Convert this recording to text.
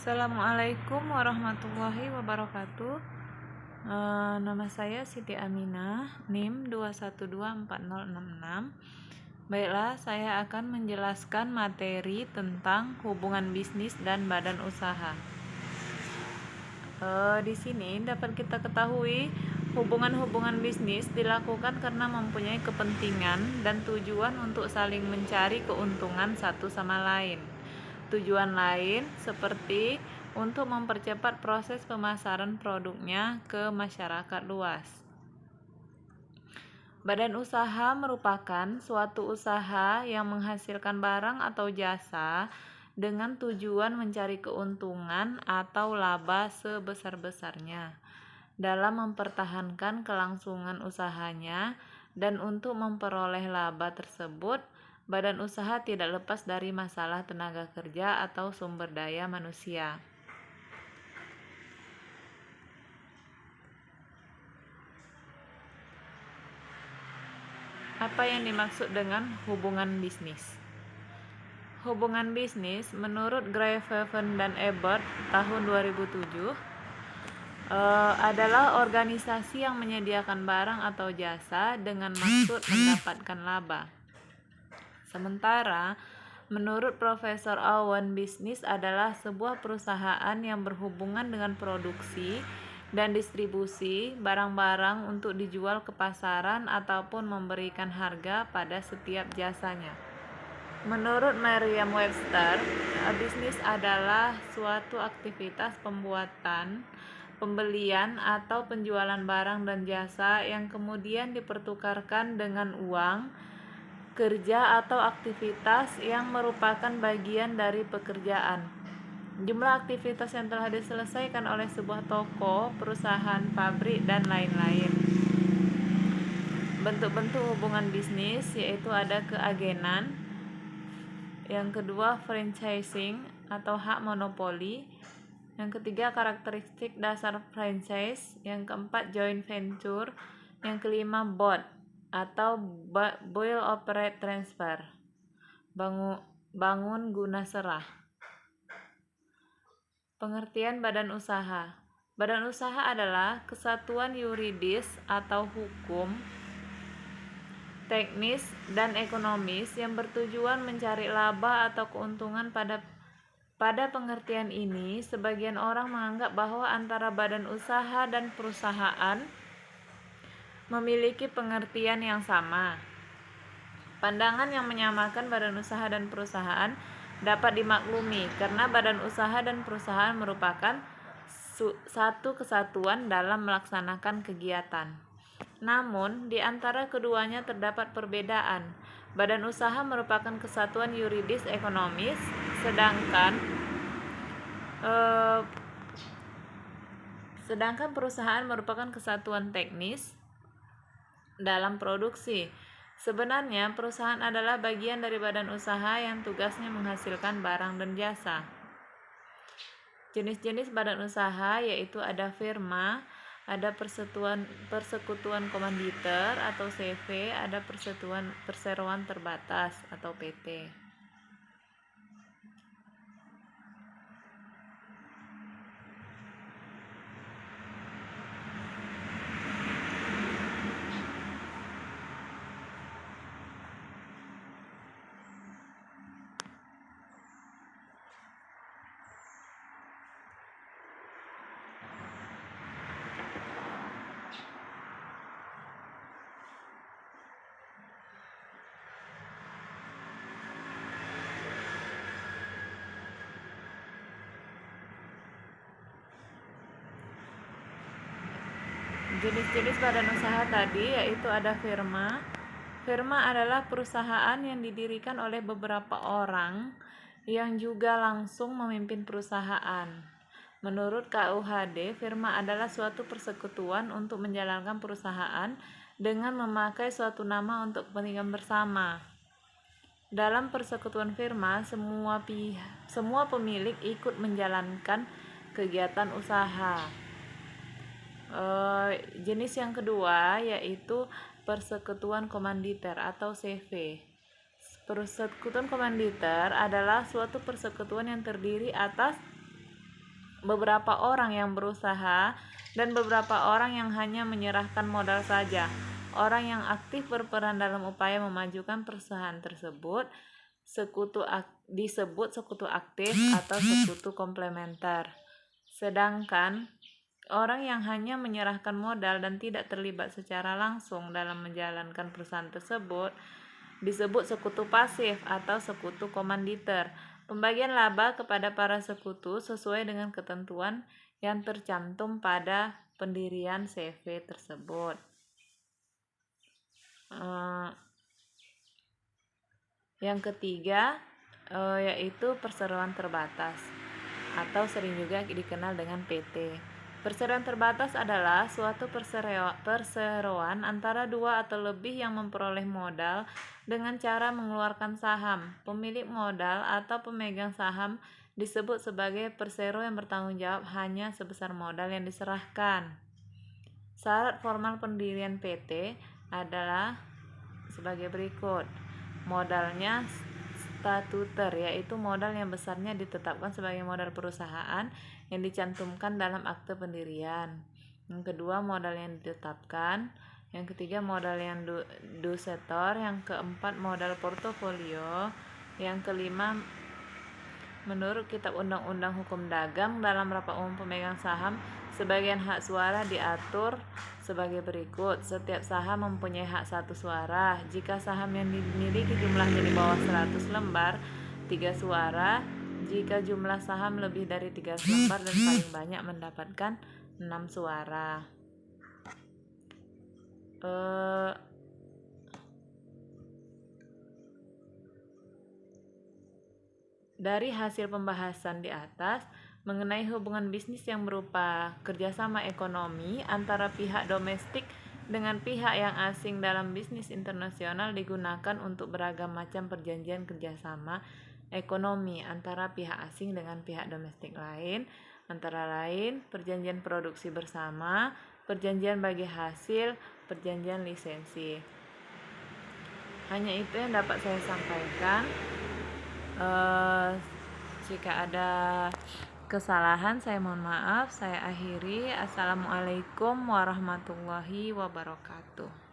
Assalamualaikum warahmatullahi wabarakatuh. Nama saya Siti Aminah, NIM 2124066. Baiklah, saya akan menjelaskan materi tentang hubungan bisnis dan badan usaha. Di sini dapat kita ketahui hubungan-hubungan bisnis dilakukan karena mempunyai kepentingan dan tujuan untuk saling mencari keuntungan satu sama lain. Tujuan lain seperti untuk mempercepat proses pemasaran produknya ke masyarakat luas. Badan usaha merupakan suatu usaha yang menghasilkan barang atau jasa dengan tujuan mencari keuntungan atau laba sebesar-besarnya dalam mempertahankan kelangsungan usahanya, dan untuk memperoleh laba tersebut, badan usaha tidak lepas dari masalah tenaga kerja atau sumber daya manusia. Apa yang dimaksud dengan hubungan bisnis? Hubungan bisnis menurut Greveven dan Ebert tahun 2007 adalah organisasi yang menyediakan barang atau jasa dengan maksud mendapatkan laba. Sementara, menurut Profesor Owen, bisnis adalah sebuah perusahaan yang berhubungan dengan produksi dan distribusi barang-barang untuk dijual ke pasaran ataupun memberikan harga pada setiap jasanya. Menurut Merriam-Webster, bisnis adalah suatu aktivitas pembuatan, pembelian atau penjualan barang dan jasa yang kemudian dipertukarkan dengan uang, kerja atau aktivitas yang merupakan bagian dari pekerjaan. Jumlah aktivitas yang telah diselesaikan oleh sebuah toko, perusahaan, pabrik, dan lain-lain. Bentuk-bentuk hubungan bisnis yaitu ada keagenan, yang kedua franchising atau hak monopoli, yang ketiga karakteristik dasar franchise, yang keempat joint venture, yang kelima BOT atau Build Operate Transfer, bangun guna serah. Pengertian badan usaha. Badan usaha adalah kesatuan yuridis atau hukum, teknis dan ekonomis yang bertujuan mencari laba atau keuntungan. Pada pengertian ini, sebagian orang menganggap bahwa antara badan usaha dan perusahaan memiliki pengertian yang sama. Pandangan yang menyamakan badan usaha dan perusahaan dapat dimaklumi karena badan usaha dan perusahaan merupakan satu kesatuan dalam melaksanakan kegiatan. Namun, di antara keduanya terdapat perbedaan. Badan usaha merupakan kesatuan yuridis ekonomis, sedangkan perusahaan merupakan kesatuan teknis dalam produksi. Sebenarnya, perusahaan adalah bagian dari badan usaha yang tugasnya menghasilkan barang dan jasa. Jenis-jenis badan usaha yaitu ada firma, ada persekutuan komanditer atau CV, ada perseroan terbatas atau PT. Jenis-jenis badan usaha tadi yaitu ada firma. Firma adalah perusahaan yang didirikan oleh beberapa orang yang juga langsung memimpin perusahaan. Menurut KUHD, firma adalah suatu persekutuan untuk menjalankan perusahaan dengan memakai suatu nama untuk kepentingan bersama. Dalam persekutuan firma, semua pemilik ikut menjalankan kegiatan usaha. Jenis yang kedua yaitu persekutuan komanditer atau CV. Persekutuan komanditer adalah suatu persekutuan yang terdiri atas beberapa orang yang berusaha dan beberapa orang yang hanya menyerahkan modal saja. Orang yang aktif berperan dalam upaya memajukan perusahaan tersebut disebut sekutu aktif atau sekutu komplementer. Sedangkan orang yang hanya menyerahkan modal dan tidak terlibat secara langsung dalam menjalankan perusahaan tersebut disebut sekutu pasif atau sekutu komanditer. Pembagian laba kepada para sekutu sesuai dengan ketentuan yang tercantum pada pendirian CV tersebut. Yang ketiga yaitu perseroan terbatas atau sering juga dikenal dengan PT. Perseroan terbatas adalah suatu perseroan antara dua atau lebih yang memperoleh modal dengan cara mengeluarkan saham. Pemilik modal atau pemegang saham disebut sebagai persero yang bertanggung jawab hanya sebesar modal yang diserahkan. Syarat formal pendirian PT adalah sebagai berikut. Modalnya statuter, yaitu modal yang besarnya ditetapkan sebagai modal perusahaan yang dicantumkan dalam akte pendirian. Yang kedua, modal yang ditetapkan. Yang ketiga, modal yang dusetor. Yang keempat, modal portofolio. Yang kelima, menurut Kitab Undang-Undang Hukum Dagang, dalam rapat umum pemegang saham, sebagian hak suara diatur sebagai berikut. Setiap saham mempunyai hak satu suara. Jika saham yang dimiliki jumlahnya di bawah 100 lembar, 3 suara. Jika jumlah saham lebih dari 300 lembar dan paling banyak mendapatkan 6 suara. Dari hasil pembahasan di atas mengenai hubungan bisnis yang berupa kerjasama ekonomi antara pihak domestik dengan pihak yang asing dalam bisnis internasional digunakan untuk beragam macam perjanjian kerjasama ekonomi antara pihak asing dengan pihak domestik lain, antara lain perjanjian produksi bersama, perjanjian bagi hasil, perjanjian lisensi. Hanya itu yang dapat saya sampaikan. Jika ada kesalahan saya mohon maaf. Saya akhiri. Assalamualaikum warahmatullahi wabarakatuh.